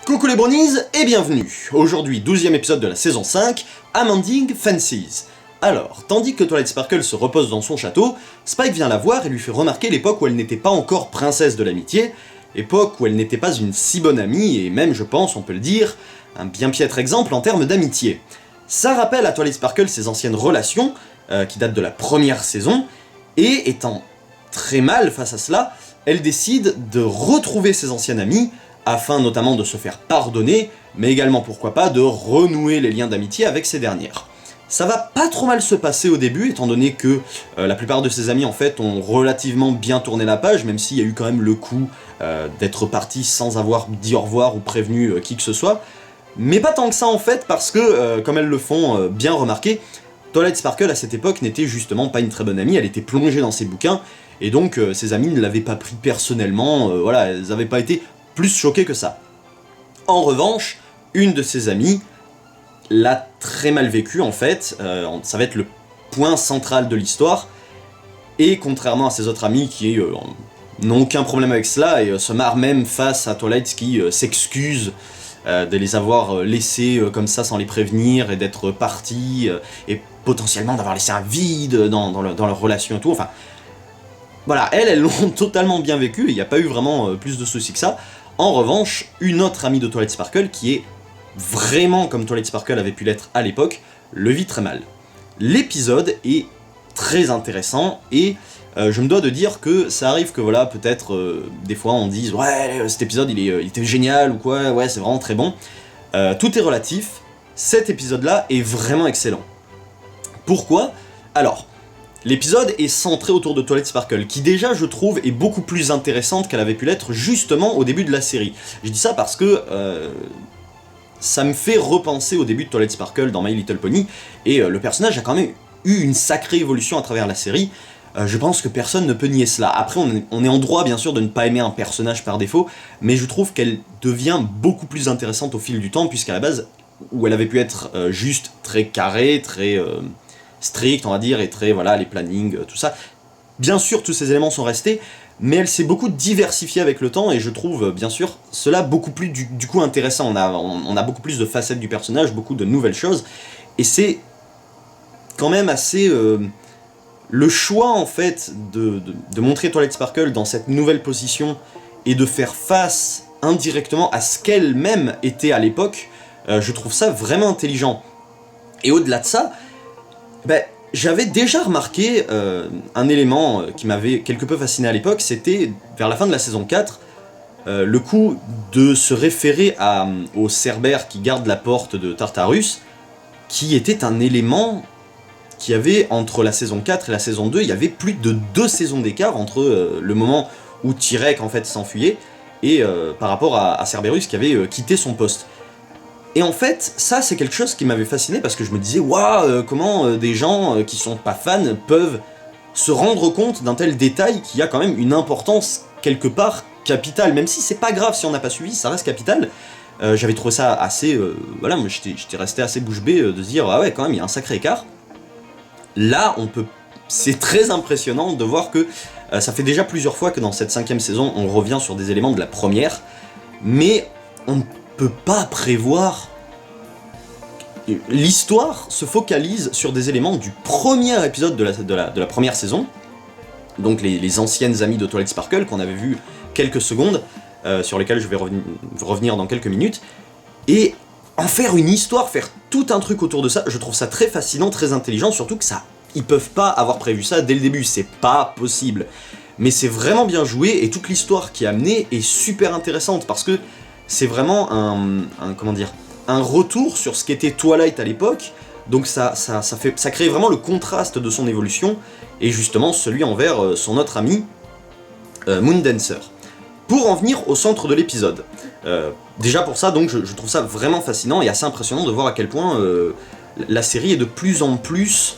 Coucou les bronies et bienvenue. Aujourd'hui, 12e épisode de la saison 5, Amending Fancies. Alors, tandis que Twilight Sparkle se repose dans son château, Spike vient la voir et lui fait remarquer l'époque où elle n'était pas encore princesse de l'amitié, époque où elle n'était pas une si bonne amie, et même, je pense, on peut le dire, un bien piètre exemple en termes d'amitié. Ça rappelle à Twilight Sparkle ses anciennes relations, qui datent de la première saison, et étant très mal face à cela, elle décide de retrouver ses anciennes amies, afin notamment de se faire pardonner, mais également pourquoi pas de renouer les liens d'amitié avec ces dernières. Ça va pas trop mal se passer au début, étant donné que la plupart de ses amis en fait ont relativement bien tourné la page, même s'il y a eu quand même le coup d'être parti sans avoir dit au revoir ou prévenu qui que ce soit. Mais pas tant que ça en fait, parce que, comme elles le font bien remarquer, Twilight Sparkle à cette époque n'était justement pas une très bonne amie, elle était plongée dans ses bouquins, et donc ses amis ne l'avaient pas pris personnellement, voilà, elles n'avaient pas été plus choquées que ça. En revanche, une de ses amies l'a très mal vécu en fait, ça va être le point central de l'histoire, et contrairement à ses autres amis qui n'ont aucun problème avec cela, et se marrent même face à Twilight qui s'excuse de les avoir laissés comme ça sans les prévenir, et d'être partis, et potentiellement d'avoir laissé un vide dans leur relation et tout, enfin... Voilà, elles l'ont totalement bien vécu, et il n'y a pas eu vraiment plus de soucis que ça. En revanche, une autre amie de Twilight Sparkle, qui est vraiment comme Twilight Sparkle avait pu l'être à l'époque, le vit très mal. L'épisode est très intéressant, et je me dois de dire que ça arrive que voilà, peut-être des fois on dise « Ouais, cet épisode il était génial » ou quoi, « Ouais, c'est vraiment très bon ». Tout est relatif, cet épisode-là est vraiment excellent. Pourquoi ? Alors, l'épisode est centré autour de Twilight Sparkle, qui déjà, je trouve, est beaucoup plus intéressante qu'elle avait pu l'être justement au début de la série. Je dis ça parce que ça me fait repenser au début de Twilight Sparkle dans My Little Pony, et le personnage a quand même eu une sacrée évolution à travers la série. Je pense que personne ne peut nier cela. Après, on est en droit, bien sûr, de ne pas aimer un personnage par défaut, mais je trouve qu'elle devient beaucoup plus intéressante au fil du temps, puisqu'à la base, où elle avait pu être juste très carrée, très... strict, on va dire, et très, voilà, les plannings, tout ça. Bien sûr, tous ces éléments sont restés, mais elle s'est beaucoup diversifiée avec le temps, et je trouve, bien sûr, cela beaucoup plus, du coup, intéressant. On a beaucoup plus de facettes du personnage, beaucoup de nouvelles choses, et c'est quand même assez... le choix, en fait, de montrer Twilight Sparkle dans cette nouvelle position, et de faire face, indirectement, à ce qu'elle-même était à l'époque, je trouve ça vraiment intelligent. Et au-delà de ça, ben, j'avais déjà remarqué un élément qui m'avait quelque peu fasciné à l'époque, c'était vers la fin de la saison 4, le coup de se référer au Cerbère qui garde la porte de Tartarus, qui était un élément qui avait, entre la saison 4 et la saison 2, il y avait plus de 2 saisons d'écart entre le moment où Tyrek en fait s'enfuyait, et par rapport à Cerberus qui avait quitté son poste. Et en fait, ça c'est quelque chose qui m'avait fasciné parce que je me disais, waouh, comment des gens qui sont pas fans peuvent se rendre compte d'un tel détail qui a quand même une importance quelque part capitale, même si c'est pas grave si on n'a pas suivi, ça reste capital. J'avais trouvé ça assez, voilà, moi j'étais resté assez bouche bée de se dire, ah ouais, quand même, il y a un sacré écart. Là, c'est très impressionnant de voir que ça fait déjà plusieurs fois que dans cette 5e saison, on revient sur des éléments de la première, mais on ne peut pas prévoir. L'histoire se focalise sur des éléments du premier épisode de la première saison, donc les anciennes amies de Twilight Sparkle qu'on avait vu quelques secondes, sur lesquelles je vais revenir dans quelques minutes, et en faire une histoire, faire tout un truc autour de ça, je trouve ça très fascinant, très intelligent, surtout que ça, ils peuvent pas avoir prévu ça dès le début, c'est pas possible. Mais c'est vraiment bien joué, et toute l'histoire qui est amenée est super intéressante, parce que c'est vraiment un retour sur ce qu'était Twilight à l'époque, donc ça crée vraiment le contraste de son évolution, et justement celui envers son autre ami, Moondancer. Pour en venir au centre de l'épisode, déjà pour ça, donc je trouve ça vraiment fascinant et assez impressionnant de voir à quel point la série est de plus en plus...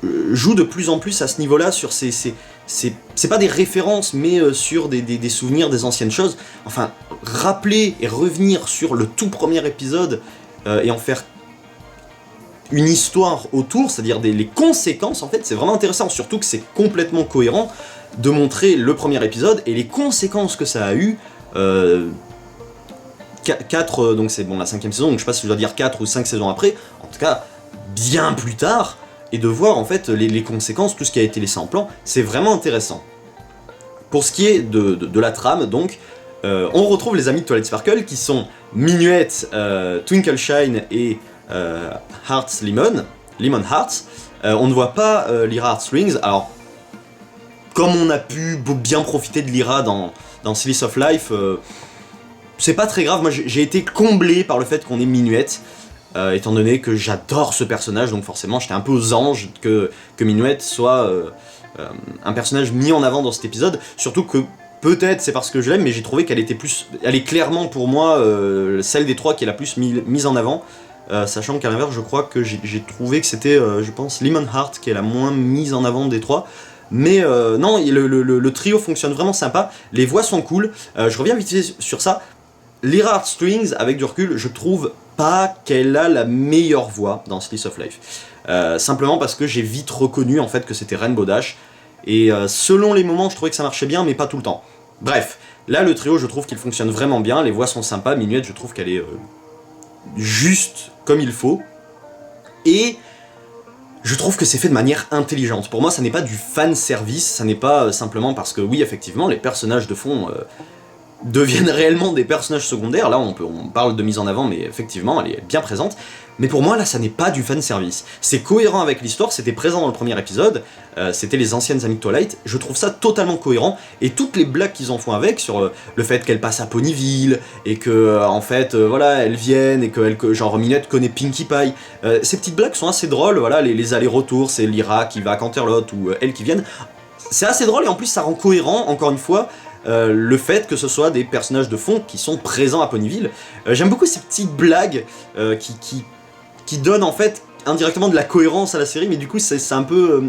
joue de plus en plus à ce niveau-là sur c'est pas des références, mais sur des souvenirs des anciennes choses. Enfin, rappeler et revenir sur le tout premier épisode et en faire une histoire autour, c'est-à-dire les conséquences, en fait, c'est vraiment intéressant, surtout que c'est complètement cohérent de montrer le premier épisode et les conséquences que ça a eu 4, donc c'est bon la 5e saison, donc je sais pas si je dois dire 4 ou 5 saisons après, en tout cas bien plus tard, et de voir en fait les conséquences, tout ce qui a été laissé en plan, c'est vraiment intéressant. Pour ce qui est de la trame, donc, on retrouve les amis de Twilight Sparkle qui sont Minuet, Twinkle Shine et Hearts Lemon Hearts. On ne voit pas Lyra Heartstrings, alors comme on a pu bien profiter de Lyra dans Slice of Life, c'est pas très grave, moi j'ai été comblé par le fait qu'on ait Minuet, étant donné que j'adore ce personnage, donc forcément j'étais un peu aux anges que Minuet soit un personnage mis en avant dans cet épisode, surtout que peut-être c'est parce que je l'aime, mais j'ai trouvé qu'elle était elle est clairement pour moi celle des trois qui est la plus mise en avant, sachant qu'à l'inverse je crois que j'ai trouvé que c'était, je pense, Lemon Heart qui est la moins mise en avant des trois. Mais non, le trio fonctionne vraiment sympa, les voix sont cool, je reviens vite fait sur ça. Lyra Heartstrings, avec du recul, je trouve pas qu'elle a la meilleure voix dans Slice of Life. Simplement parce que j'ai vite reconnu en fait que c'était Rainbow Dash, et selon les moments je trouvais que ça marchait bien, mais pas tout le temps. Bref, là le trio je trouve qu'il fonctionne vraiment bien, les voix sont sympas, Minuet je trouve qu'elle est juste comme il faut, et je trouve que c'est fait de manière intelligente. Pour moi ça n'est pas du fan service, ça n'est pas simplement parce que oui effectivement les personnages de fond deviennent réellement des personnages secondaires, là on parle de mise en avant, mais effectivement elle est bien présente, mais pour moi là ça n'est pas du fanservice, c'est cohérent avec l'histoire, c'était présent dans le premier épisode, c'était les anciennes amies de Twilight, je trouve ça totalement cohérent, et toutes les blagues qu'ils en font avec, sur le fait qu'elle passe à Ponyville, et que en fait voilà, elles viennent, et que genre Minette connaît Pinkie Pie, ces petites blagues sont assez drôles, voilà, les allers-retours, c'est Lyra qui va à Canterlot, ou elles qui viennent, c'est assez drôle, et en plus ça rend cohérent, encore une fois, le fait que ce soit des personnages de fond qui sont présents à Ponyville. J'aime beaucoup ces petites blagues qui donnent en fait indirectement de la cohérence à la série, mais du coup c'est un peu...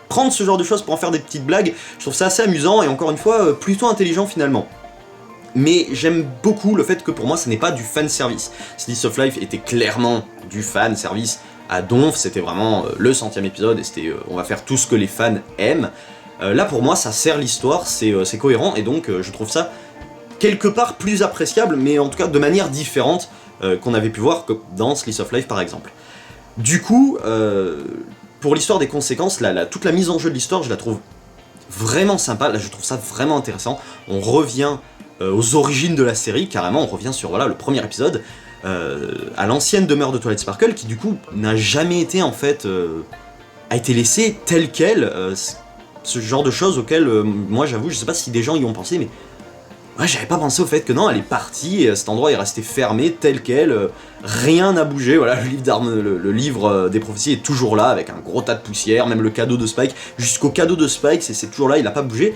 prendre ce genre de choses pour en faire des petites blagues, je trouve ça assez amusant et encore une fois plutôt intelligent finalement. Mais j'aime beaucoup le fait que pour moi ça n'est pas du fanservice. Slice of Life était clairement du fanservice à donf, c'était vraiment le 100e épisode et c'était on va faire tout ce que les fans aiment. Là pour moi ça sert l'histoire, c'est cohérent et donc je trouve ça quelque part plus appréciable, mais en tout cas de manière différente qu'on avait pu voir dans Slice of Life par exemple. Du coup, pour l'histoire des conséquences, toute la mise en jeu de l'histoire je la trouve vraiment sympa, là je trouve ça vraiment intéressant, on revient aux origines de la série, carrément on revient sur voilà, le premier épisode, à l'ancienne demeure de Twilight Sparkle qui du coup n'a jamais été en fait, a été laissée telle quelle, ce genre de choses auxquelles, moi j'avoue, je sais pas si des gens y ont pensé, mais ouais, j'avais pas pensé au fait que non, elle est partie, et cet endroit est resté fermé tel quel, rien n'a bougé, voilà, le livre des prophéties est toujours là, avec un gros tas de poussière, même le cadeau de Spike, jusqu'au cadeau de Spike, c'est toujours là, il a pas bougé.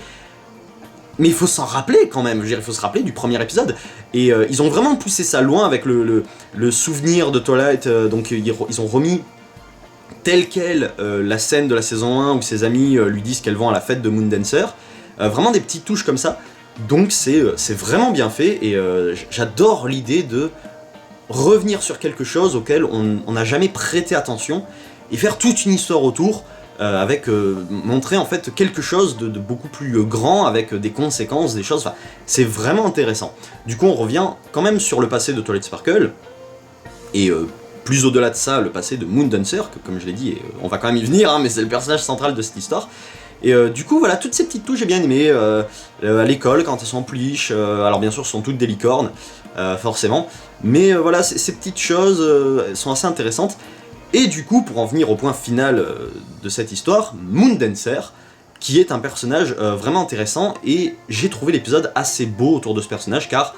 Mais il faut s'en rappeler quand même, je veux dire, il faut se rappeler du premier épisode, et ils ont vraiment poussé ça loin avec le souvenir de Twilight, donc ils ont remis telle quelle la scène de la saison 1 où ses amis lui disent qu'elles vont à la fête de Moondancer, vraiment des petites touches comme ça, donc c'est vraiment bien fait, et j'adore l'idée de revenir sur quelque chose auquel on n'a jamais prêté attention, et faire toute une histoire autour, avec montrer en fait quelque chose de beaucoup plus grand, avec des conséquences, des choses, enfin, c'est vraiment intéressant. Du coup on revient quand même sur le passé de Twilight Sparkle, et plus au-delà de ça, le passé de Moondancer, que comme je l'ai dit, et, on va quand même y venir, hein, mais c'est le personnage central de cette histoire. Et du coup, voilà, toutes ces petites touches, j'ai bien aimé. À l'école, quand elles sont en pluche, alors bien sûr, ce sont toutes des licornes, forcément. Mais voilà, ces petites choses sont assez intéressantes. Et du coup, pour en venir au point final de cette histoire, Moondancer, qui est un personnage vraiment intéressant, et j'ai trouvé l'épisode assez beau autour de ce personnage, car...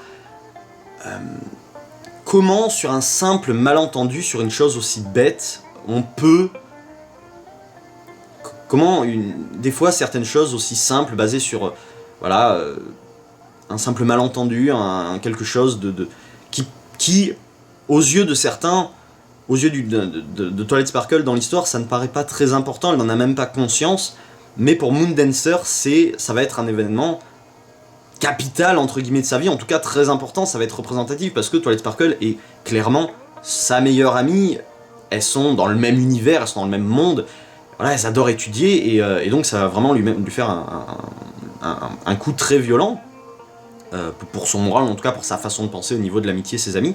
comment, sur un simple malentendu, sur une chose aussi bête, on peut... Comment, des fois, certaines choses aussi simples, basées sur, voilà, un simple malentendu, quelque chose qui, aux yeux de certains, aux yeux de Twilight Sparkle dans l'histoire, ça ne paraît pas très important, elle n'en a même pas conscience, mais pour Moondancer, ça va être un événement capital, entre guillemets, de sa vie, en tout cas très important, ça va être représentatif, parce que Twilight Sparkle est clairement sa meilleure amie, elles sont dans le même univers, elles sont dans le même monde, voilà, elles adorent étudier, et donc ça va vraiment lui faire un coup très violent. pour son moral, en tout cas pour sa façon de penser au niveau de l'amitié et ses amis.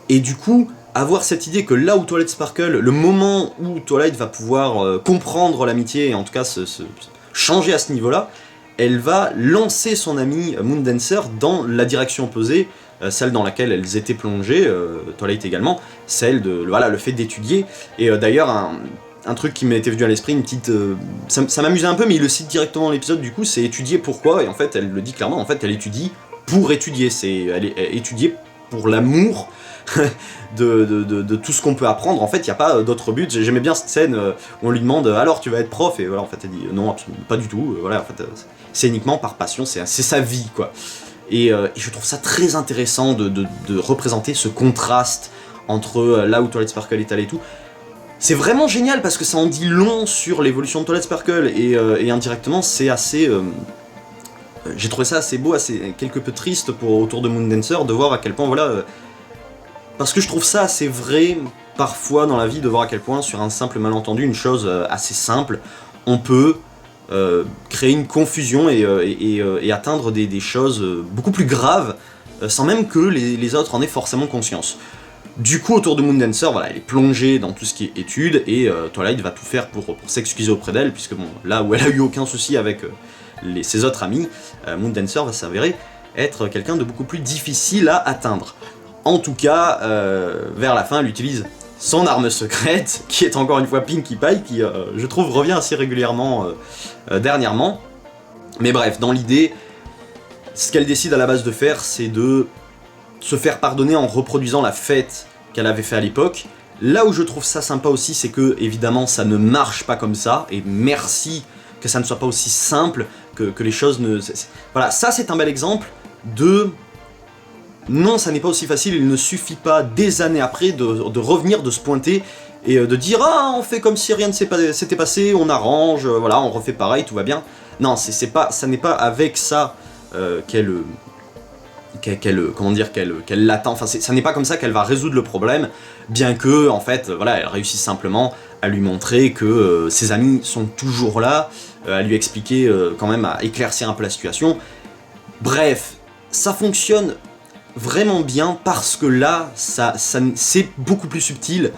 Et du coup, avoir cette idée que là où Twilight Sparkle, le moment où Twilight va pouvoir comprendre l'amitié, et en tout cas changer à ce niveau-là, elle va lancer son ami Moondancer dans la direction opposée, celle dans laquelle elles étaient plongées, Twilight également, celle de le fait d'étudier. Et d'ailleurs, un truc qui m'était venu à l'esprit, une petite... ça m'amusait un peu, mais il le cite directement dans l'épisode, du coup, c'est étudier pourquoi, et en fait, elle le dit clairement, en fait, elle étudie pour étudier, elle étudier pour l'amour de tout ce qu'on peut apprendre. En fait, il n'y a pas d'autre but. J'aimais bien cette scène où on lui demande alors tu vas être prof, et voilà, en fait elle dit non, absolument pas du tout, voilà, en fait c'est uniquement par passion, c'est sa vie, quoi. Et je trouve ça très intéressant de représenter ce contraste entre là où Twilight Sparkle est allé et tout. C'est vraiment génial parce que ça en dit long sur l'évolution de Twilight Sparkle, et indirectement c'est assez... j'ai trouvé ça assez beau, assez quelque peu triste autour de Moondancer, de voir à quel point, voilà... parce que je trouve ça assez vrai, parfois dans la vie, de voir à quel point, sur un simple malentendu, une chose assez simple, on peut créer une confusion et atteindre des choses beaucoup plus graves, sans même que les autres en aient forcément conscience. Du coup, autour de Moondancer, voilà, elle est plongée dans tout ce qui est études, et Twilight va tout faire pour s'excuser auprès d'elle, puisque bon, là où elle a eu aucun souci avec ses autres amis, Moondancer va s'avérer être quelqu'un de beaucoup plus difficile à atteindre. En tout cas, vers la fin, elle utilise son arme secrète, qui est encore une fois Pinkie Pie, qui, je trouve, revient assez régulièrement dernièrement. Mais bref, dans l'idée, ce qu'elle décide à la base de faire, c'est de se faire pardonner en reproduisant la fête qu'elle avait fait à l'époque. Là où je trouve ça sympa aussi, c'est que, évidemment, ça ne marche pas comme ça, et merci que ça ne soit pas aussi simple, que les choses ne... Voilà, ça c'est un bel exemple de... Non, ça n'est pas aussi facile, il ne suffit pas des années après de revenir, de se pointer et de dire « Ah, on fait comme si rien ne s'était passé, on arrange, voilà, on refait pareil, tout va bien. » Non, ça n'est pas avec ça qu'elle l'attend, enfin ça n'est pas comme ça qu'elle va résoudre le problème, bien que, en fait, voilà, elle réussisse simplement à lui montrer que ses amis sont toujours là, à lui expliquer quand même, à éclaircir un peu la situation. Bref, ça fonctionne vraiment bien parce que là, c'est beaucoup plus subtil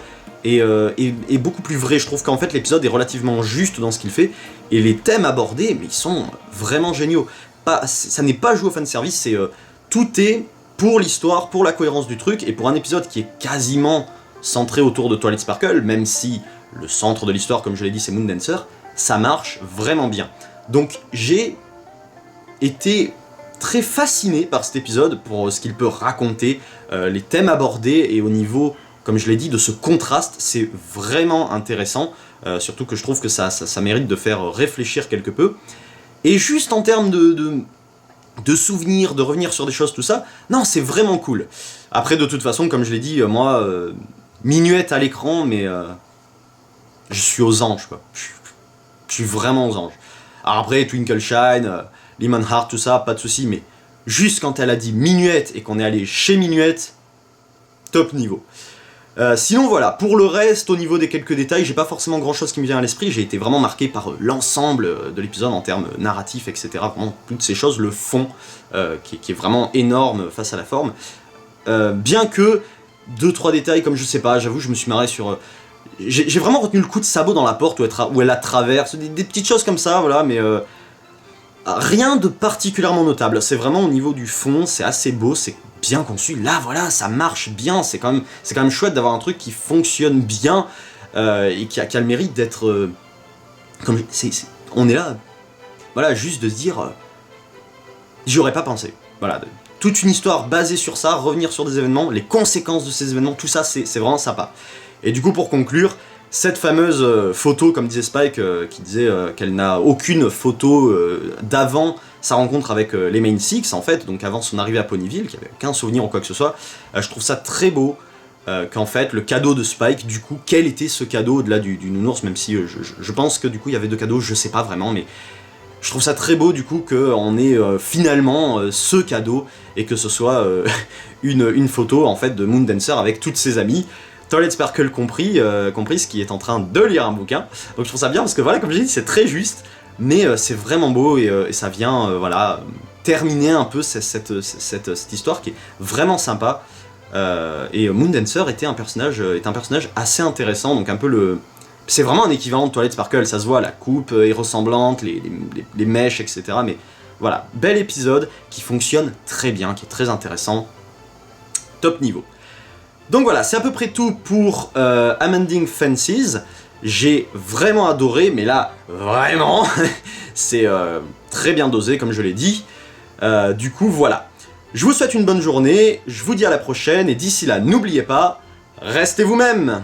et beaucoup plus vrai. Je trouve qu'en fait l'épisode est relativement juste dans ce qu'il fait, et les thèmes abordés, mais ils sont vraiment géniaux. Ça n'est pas joué au fanservice, c'est tout est pour l'histoire, pour la cohérence du truc, et pour un épisode qui est quasiment centré autour de Twilight Sparkle, même si le centre de l'histoire, comme je l'ai dit, c'est Moondancer, ça marche vraiment bien. Donc j'ai été très fasciné par cet épisode pour ce qu'il peut raconter, les thèmes abordés, et au niveau, comme je l'ai dit, de ce contraste, c'est vraiment intéressant, surtout que je trouve que ça mérite de faire réfléchir quelque peu. Et juste en termes de souvenirs, de revenir sur des choses, tout ça, non, c'est vraiment cool. Après, de toute façon, comme je l'ai dit, moi, minuette à l'écran, mais je suis aux anges, quoi. Je suis vraiment aux anges. Alors après, Twinkle Shine, Lemon Heart, tout ça, pas de soucis, mais juste quand elle a dit Minuette et qu'on est allé chez Minuette, top niveau. Sinon voilà, pour le reste, au niveau des quelques détails, j'ai pas forcément grand chose qui me vient à l'esprit, j'ai été vraiment marqué par l'ensemble de l'épisode en termes narratifs, etc. Vraiment, toutes ces choses, le fond, qui est vraiment énorme face à la forme. Bien que, 2-3 détails, comme je sais pas, j'avoue, je me suis marré sur... j'ai vraiment retenu le coup de sabot dans la porte où elle la traverse, des petites choses comme ça, voilà, mais... rien de particulièrement notable, c'est vraiment au niveau du fond, c'est assez beau, c'est bien conçu, là voilà, ça marche bien, c'est quand même chouette d'avoir un truc qui fonctionne bien, et qui a le mérite d'être... on est là, voilà, juste de se dire... j'y aurais pas pensé, voilà, toute une histoire basée sur ça, revenir sur des événements, les conséquences de ces événements, tout ça c'est vraiment sympa. Et du coup pour conclure, cette fameuse photo, comme disait Spike, qui disait qu'elle n'a aucune photo d'avant sa rencontre avec les Main Six, en fait, donc avant son arrivée à Ponyville, qui avait aucun souvenir ou quoi que ce soit, je trouve ça très beau, qu'en fait, le cadeau de Spike, du coup, quel était ce cadeau au-delà du nounours, même si je pense que du coup il y avait 2 cadeaux, je sais pas vraiment, mais je trouve ça très beau du coup qu'on ait finalement ce cadeau, et que ce soit une photo en fait de Moondancer avec toutes ses amies, Twilight Sparkle comprise, qui est en train de lire un bouquin. Donc je trouve ça bien parce que voilà, comme j'ai dit, c'est très juste, mais c'est vraiment beau, et ça vient voilà, terminer un peu cette histoire qui est vraiment sympa. Et Moondancer est un personnage assez intéressant, donc un peu le... C'est vraiment un équivalent de Twilight Sparkle, ça se voit, la coupe est ressemblante, les mèches, etc. Mais voilà, bel épisode qui fonctionne très bien, qui est très intéressant, top niveau. Donc voilà, c'est à peu près tout pour Amending Fences. J'ai vraiment adoré, mais là, vraiment, c'est très bien dosé, comme je l'ai dit. Du coup, voilà. Je vous souhaite une bonne journée, je vous dis à la prochaine, et d'ici là, n'oubliez pas, restez vous-même!